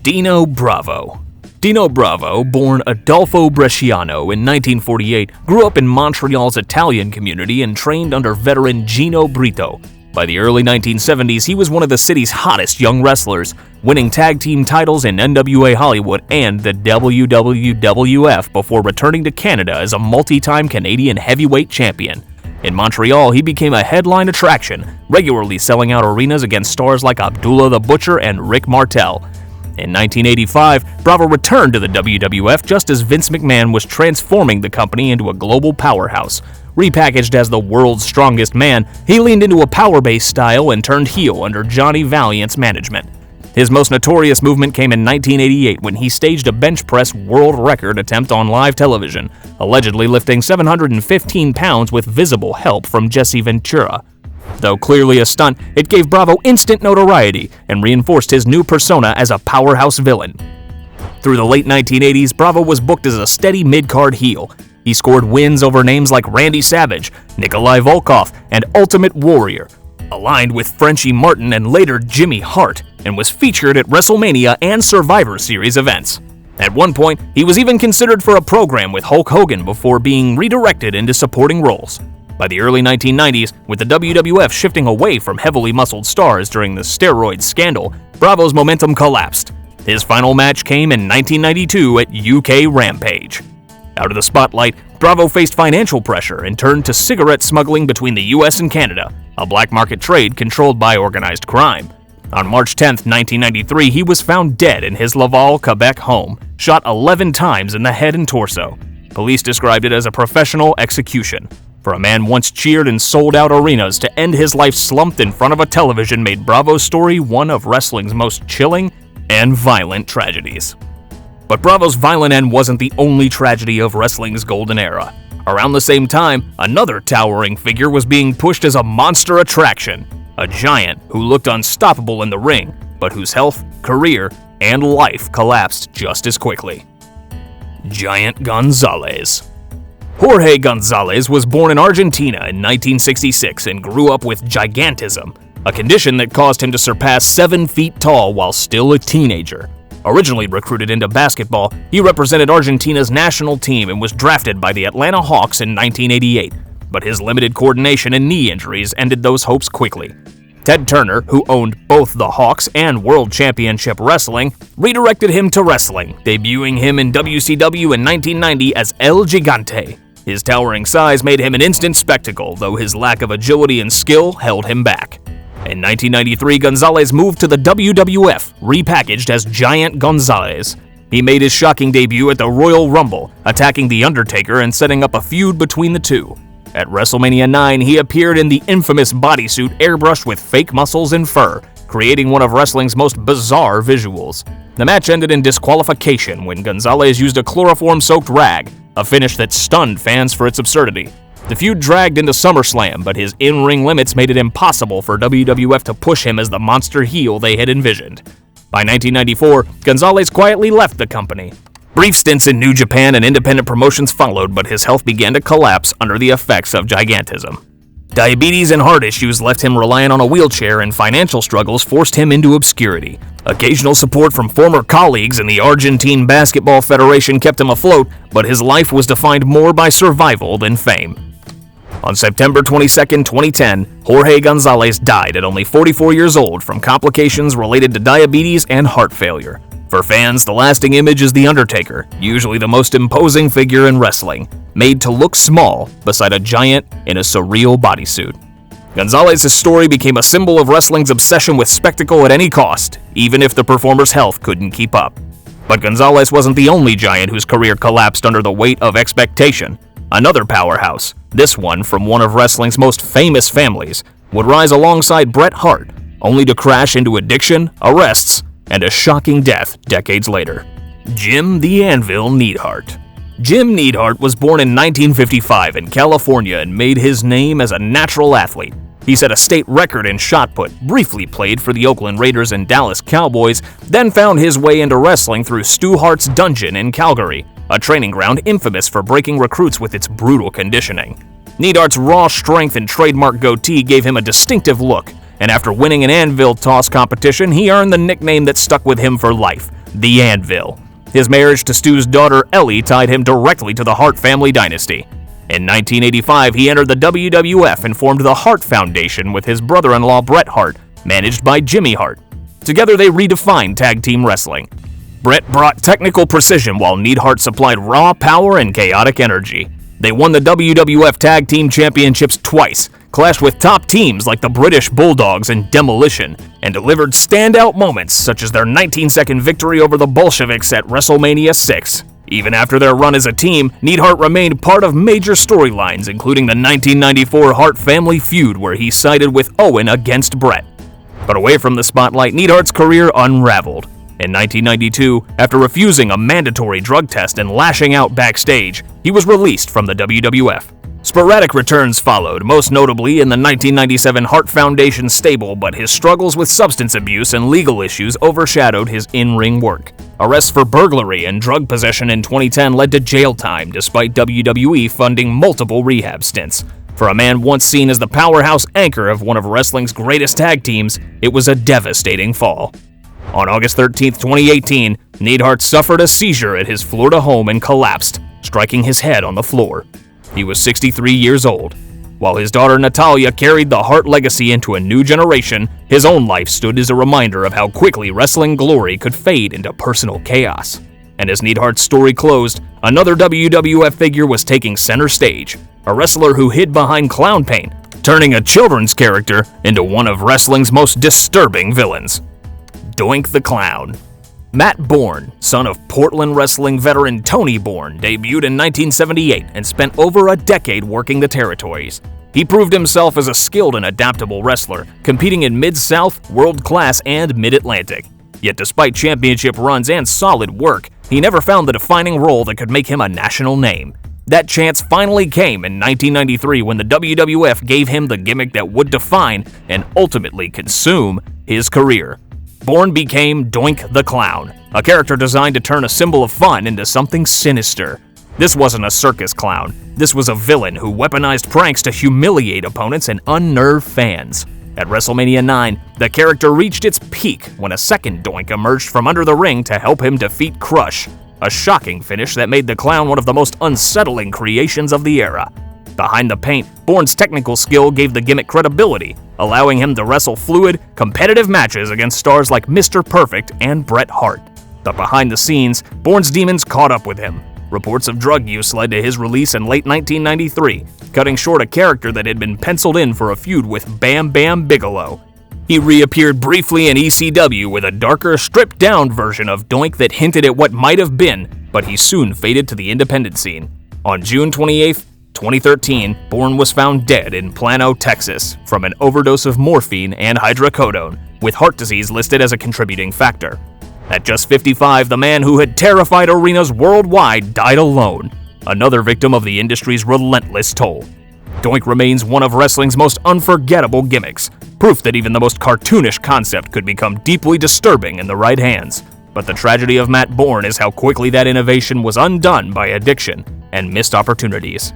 Dino Bravo. Dino Bravo, born Adolfo Bresciano in 1948, grew up in Montreal's Italian community and trained under veteran Gino Brito. By the early 1970s, he was one of the city's hottest young wrestlers, winning tag team titles in NWA Hollywood and the WWF before returning to Canada as a multi-time Canadian heavyweight champion. In Montreal, he became a headline attraction, regularly selling out arenas against stars like Abdullah the Butcher and Rick Martel. In 1985, Bravo returned to the WWF just as Vince McMahon was transforming the company into a global powerhouse. Repackaged as the world's strongest man, he leaned into a power-based style and turned heel under Johnny Valiant's management. His most notorious movement came in 1988 when he staged a bench press world record attempt on live television, allegedly lifting 715 pounds with visible help from Jesse Ventura. Though clearly a stunt, it gave Bravo instant notoriety and reinforced his new persona as a powerhouse villain. Through the late 1980s, Bravo was booked as a steady mid-card heel. He scored wins over names like Randy Savage, Nikolai Volkov, and Ultimate Warrior, aligned with Frenchie Martin and later Jimmy Hart, and was featured at WrestleMania and Survivor Series events. At one point, he was even considered for a program with Hulk Hogan before being redirected into supporting roles. By the early 1990s, with the WWF shifting away from heavily muscled stars during the steroid scandal, Bravo's momentum collapsed. His final match came in 1992 at UK Rampage. Out of the spotlight, Bravo faced financial pressure and turned to cigarette smuggling between the US and Canada, a black market trade controlled by organized crime. On March 10, 1993, he was found dead in his Laval, Quebec home, shot 11 times in the head and torso. Police described it as a professional execution. For a man once cheered in sold-out arenas to end his life slumped in front of a television made Bravo's story one of wrestling's most chilling and violent tragedies. But Bravo's violent end wasn't the only tragedy of wrestling's golden era. Around the same time, another towering figure was being pushed as a monster attraction, a giant who looked unstoppable in the ring, but whose health, career, and life collapsed just as quickly. Giant Gonzalez. Jorge Gonzalez was born in Argentina in 1966 and grew up with gigantism, a condition that caused him to surpass 7 feet tall while still a teenager. Originally recruited into basketball, he represented Argentina's national team and was drafted by the Atlanta Hawks in 1988, but his limited coordination and knee injuries ended those hopes quickly. Ted Turner, who owned both the Hawks and World Championship Wrestling, redirected him to wrestling, debuting him in WCW in 1990 as El Gigante. His towering size made him an instant spectacle, though his lack of agility and skill held him back. In 1993, Gonzalez moved to the WWF, repackaged as Giant Gonzalez. He made his shocking debut at the Royal Rumble, attacking The Undertaker and setting up a feud between the two. At WrestleMania 9, he appeared in the infamous bodysuit airbrushed with fake muscles and fur, creating one of wrestling's most bizarre visuals. The match ended in disqualification when Gonzalez used a chloroform-soaked rag, a finish that stunned fans for its absurdity. The feud dragged into SummerSlam, but his in-ring limits made it impossible for WWF to push him as the monster heel they had envisioned. By 1994, Gonzalez quietly left the company. Brief stints in New Japan and independent promotions followed, but his health began to collapse under the effects of gigantism. Diabetes and heart issues left him reliant on a wheelchair, and financial struggles forced him into obscurity. Occasional support from former colleagues in the Argentine Basketball Federation kept him afloat, but his life was defined more by survival than fame. On September 22, 2010, Jorge Gonzalez died at only 44 years old from complications related to diabetes and heart failure. For fans, the lasting image is The Undertaker, usually the most imposing figure in wrestling, made to look small beside a giant in a surreal bodysuit. Gonzalez's story became a symbol of wrestling's obsession with spectacle at any cost, even if the performer's health couldn't keep up. But Gonzalez wasn't the only giant whose career collapsed under the weight of expectation. Another powerhouse, this one from one of wrestling's most famous families, would rise alongside Bret Hart, only to crash into addiction, arrests, and a shocking death decades later. Jim the Anvil Neidhart. Jim Neidhart was born in 1955 in California and made his name as a natural athlete. He set a state record in shot put, briefly played for the Oakland Raiders and Dallas Cowboys, then found his way into wrestling through Stu Hart's Dungeon in Calgary, a training ground infamous for breaking recruits with its brutal conditioning. Neidhart's raw strength and trademark goatee gave him a distinctive look, and after winning an anvil toss competition, he earned the nickname that stuck with him for life, the Anvil. His marriage to Stu's daughter Ellie tied him directly to the Hart family dynasty. In 1985, he entered the WWF and formed the Hart Foundation with his brother-in-law Bret Hart, managed by Jimmy Hart. Together they redefined tag team wrestling. Bret brought technical precision while Neidhart supplied raw power and chaotic energy. They won the WWF Tag Team Championships twice, clashed with top teams like the British Bulldogs and Demolition, and delivered standout moments such as their 19-second victory over the Bolsheviks at WrestleMania 6. Even after their run as a team, Neidhart remained part of major storylines, including the 1994 Hart family feud where he sided with Owen against Bret. But away from the spotlight, Neidhart's career unraveled. In 1992, after refusing a mandatory drug test and lashing out backstage, he was released from the WWF. Sporadic returns followed, most notably in the 1997 Hart Foundation stable, but his struggles with substance abuse and legal issues overshadowed his in-ring work. Arrests for burglary and drug possession in 2010 led to jail time, despite WWE funding multiple rehab stints. For a man once seen as the powerhouse anchor of one of wrestling's greatest tag teams, it was a devastating fall. On August 13, 2018, Neidhart suffered a seizure at his Florida home and collapsed, striking his head on the floor. He was 63 years old. While his daughter Natalya carried the Hart legacy into a new generation, his own life stood as a reminder of how quickly wrestling glory could fade into personal chaos. And as Neidhart's story closed, another WWF figure was taking center stage, a wrestler who hid behind clown paint, turning a children's character into one of wrestling's most disturbing villains. Doink the Clown. Matt Borne, son of Portland wrestling veteran Tony Borne, debuted in 1978 and spent over a decade working the territories. He proved himself as a skilled and adaptable wrestler, competing in Mid-South, World Class, and Mid-Atlantic. Yet despite championship runs and solid work, he never found the defining role that could make him a national name. That chance finally came in 1993 when the WWF gave him the gimmick that would define and ultimately consume his career. Borne became Doink the Clown, a character designed to turn a symbol of fun into something sinister. This wasn't a circus clown. This was a villain who weaponized pranks to humiliate opponents and unnerve fans. At WrestleMania 9, the character reached its peak when a second Doink emerged from under the ring to help him defeat Crush, a shocking finish that made the clown one of the most unsettling creations of the era. Behind the paint, Borne's technical skill gave the gimmick credibility, allowing him to wrestle fluid, competitive matches against stars like Mr. Perfect and Bret Hart. But behind the scenes, Borne's demons caught up with him. Reports of drug use led to his release in late 1993, cutting short a character that had been penciled in for a feud with Bam Bam Bigelow. He reappeared briefly in ECW with a darker, stripped-down version of Doink that hinted at what might have been, but he soon faded to the independent scene. On June 28, 2013, Borne was found dead in Plano, Texas, from an overdose of morphine and hydrocodone, with heart disease listed as a contributing factor. At just 55, the man who had terrified arenas worldwide died alone, another victim of the industry's relentless toll. Doink remains one of wrestling's most unforgettable gimmicks, proof that even the most cartoonish concept could become deeply disturbing in the right hands. But the tragedy of Matt Borne is how quickly that innovation was undone by addiction and missed opportunities.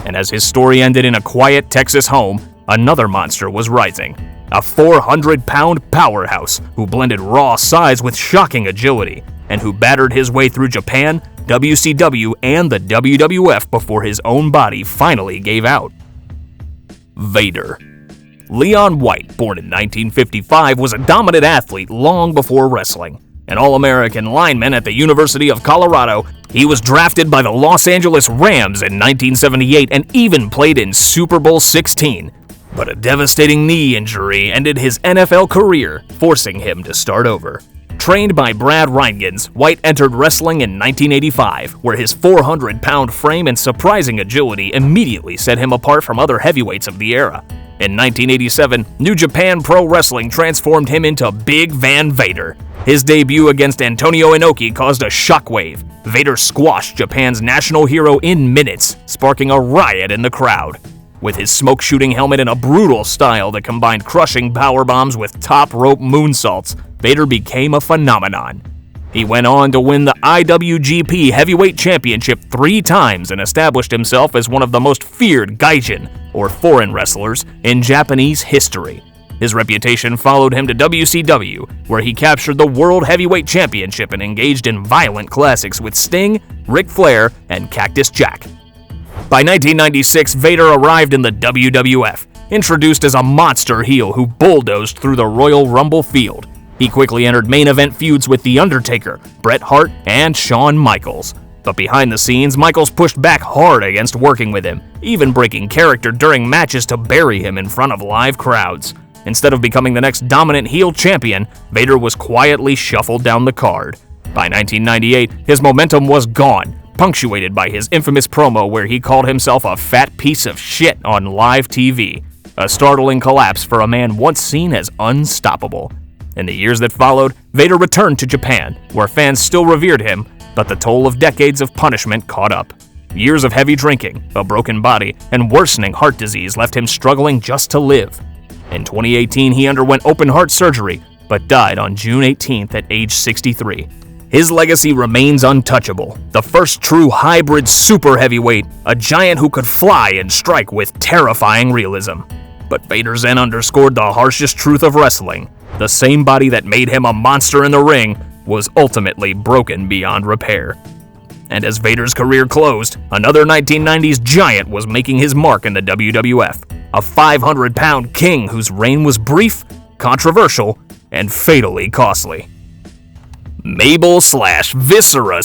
And as his story ended in a quiet Texas home, another monster was rising. A 400-pound powerhouse who blended raw size with shocking agility, and who battered his way through Japan, WCW, and the WWF before his own body finally gave out. Vader. Leon White, born in 1955, was a dominant athlete long before wrestling. An All-American lineman at the University of Colorado, he was drafted by the Los Angeles Rams in 1978 and even played in Super Bowl 16. But a devastating knee injury ended his NFL career, forcing him to start over. Trained by Brad Rheingans, White entered wrestling in 1985, where his 400-pound frame and surprising agility immediately set him apart from other heavyweights of the era. In 1987, New Japan Pro Wrestling transformed him into Big Van Vader. His debut against Antonio Inoki caused a shockwave. Vader squashed Japan's national hero in minutes, sparking a riot in the crowd. With his smoke-shooting helmet and a brutal style that combined crushing powerbombs with top-rope moonsaults, Vader became a phenomenon. He went on to win the IWGP Heavyweight Championship 3 times and established himself as one of the most feared gaijin, or foreign wrestlers, in Japanese history. His reputation followed him to WCW, where he captured the World Heavyweight Championship and engaged in violent classics with Sting, Ric Flair, and Cactus Jack. By 1996, Vader arrived in the WWF, introduced as a monster heel who bulldozed through the Royal Rumble field. He quickly entered main event feuds with The Undertaker, Bret Hart, and Shawn Michaels. But behind the scenes, Michaels pushed back hard against working with him, even breaking character during matches to bury him in front of live crowds. Instead of becoming the next dominant heel champion, Vader was quietly shuffled down the card. By 1998, his momentum was gone, punctuated by his infamous promo where he called himself a fat piece of shit on live TV. A startling collapse for a man once seen as unstoppable. In the years that followed, Vader returned to Japan, where fans still revered him, but the toll of decades of punishment caught up. Years of heavy drinking, a broken body, and worsening heart disease left him struggling just to live. In 2018, he underwent open heart surgery, but died on June 18th at age 63. His legacy remains untouchable, the first true hybrid super heavyweight, a giant who could fly and strike with terrifying realism. But Vader's end underscored the harshest truth of wrestling. The same body that made him a monster in the ring was ultimately broken beyond repair. And as Vader's career closed, another 1990s giant was making his mark in the WWF, a 500-pound king whose reign was brief, controversial, and fatally costly. Mabel / Viscera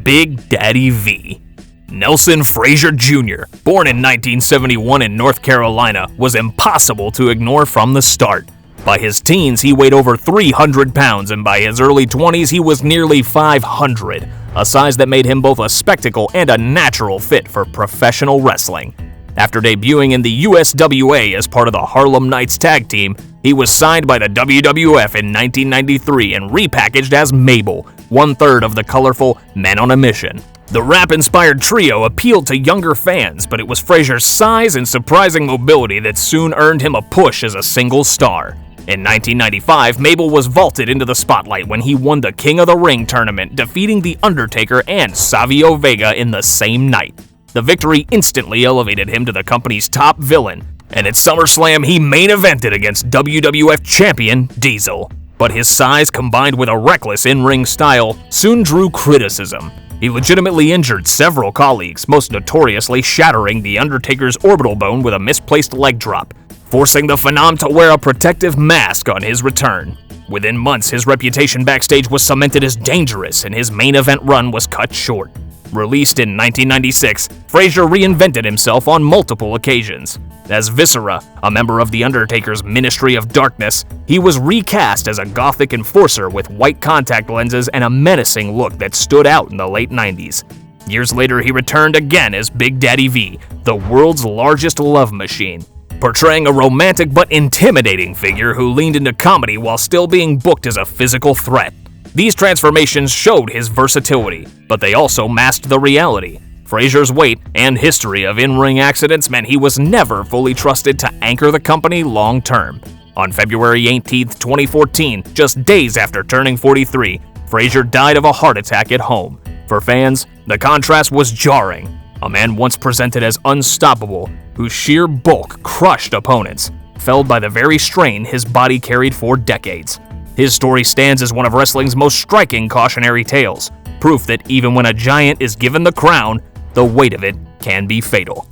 / Big Daddy V. Nelson Frazier Jr., born in 1971 in North Carolina, was impossible to ignore from the start. By his teens, he weighed over 300 pounds, and by his early 20s, he was nearly 500, a size that made him both a spectacle and a natural fit for professional wrestling. After debuting in the USWA as part of the Harlem Knights tag team, he was signed by the WWF in 1993 and repackaged as Mabel, one-third of the colorful Men on a Mission. The rap-inspired trio appealed to younger fans, but it was Frazier's size and surprising mobility that soon earned him a push as a single star. In 1995, Mabel was vaulted into the spotlight when he won the King of the Ring tournament, defeating The Undertaker and Savio Vega in the same night. The victory instantly elevated him to the company's top villain, and at SummerSlam he main evented against WWF champion Diesel. But his size combined with a reckless in-ring style soon drew criticism. He legitimately injured several colleagues, most notoriously shattering The Undertaker's orbital bone with a misplaced leg drop, forcing the Phenom to wear a protective mask on his return. Within months, his reputation backstage was cemented as dangerous, and his main event run was cut short. Released in 1996, Frazier reinvented himself on multiple occasions. As Viscera, a member of The Undertaker's Ministry of Darkness, he was recast as a gothic enforcer with white contact lenses and a menacing look that stood out in the late 90s. Years later, he returned again as Big Daddy V, the world's largest love machine, portraying a romantic but intimidating figure who leaned into comedy while still being booked as a physical threat. These transformations showed his versatility, but they also masked the reality. Frazier's weight and history of in-ring accidents meant he was never fully trusted to anchor the company long-term. On February 18, 2014, just days after turning 43, Frazier died of a heart attack at home. For fans, the contrast was jarring. A man once presented as unstoppable, whose sheer bulk crushed opponents, felled by the very strain his body carried for decades. His story stands as one of wrestling's most striking cautionary tales, proof that even when a giant is given the crown, the weight of it can be fatal.